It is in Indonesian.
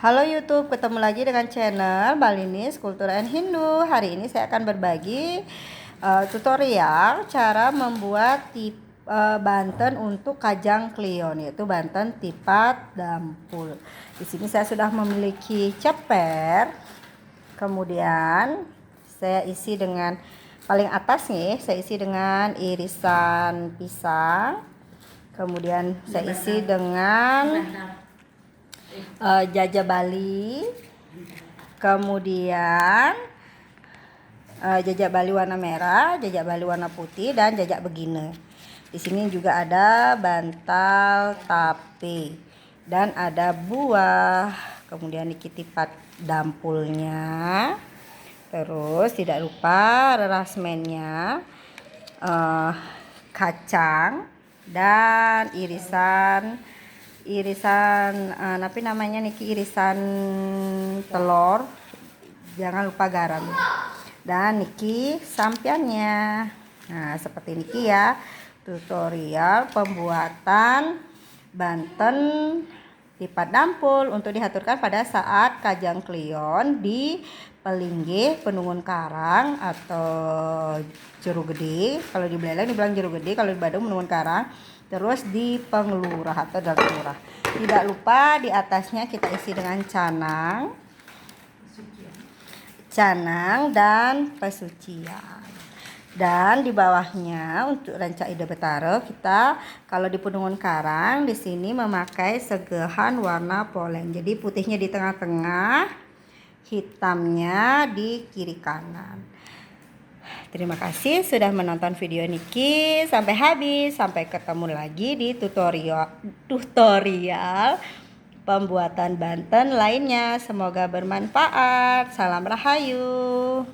Halo YouTube, ketemu lagi dengan channel Balinis Kultur and Hindu. Hari ini saya akan berbagi tutorial cara membuat banten untuk kajang klion, yaitu banten tipat dampul. Di sini saya sudah memiliki ceper, kemudian saya isi dengan paling atas nih, saya isi dengan irisan pisang, kemudian saya isi dengan jajah Bali, kemudian jajak Bali warna merah, jajak Bali warna putih, dan jajak begine. Di sini juga ada bantal tape dan ada buah, kemudian tipat dampulnya. Terus tidak lupa rerasmennya, kacang dan irisan tapi namanya niki irisan telur, jangan lupa garam, dan niki sampiannya. Nah, seperti niki ya tutorial pembuatan banten tipat dampul untuk dihaturkan pada saat kajang klion di Pelinggih, Penungun Karang atau Jero Gede. Kalau di Beleleng dibilang Jero Gede, kalau di Badung Penungun Karang. Terus di Pengelurah atau Dalam Lurah. Tidak lupa di atasnya kita isi dengan canang dan pesucian. Dan di bawahnya untuk rancak ide betara, kita kalau di Penungun Karang di sini memakai segehan warna poleng. Jadi putihnya di tengah-tengah, hitamnya di kiri kanan. Terima kasih sudah menonton video Niki sampai habis. Sampai ketemu lagi di tutorial pembuatan banten lainnya. Semoga bermanfaat. Salam Rahayu.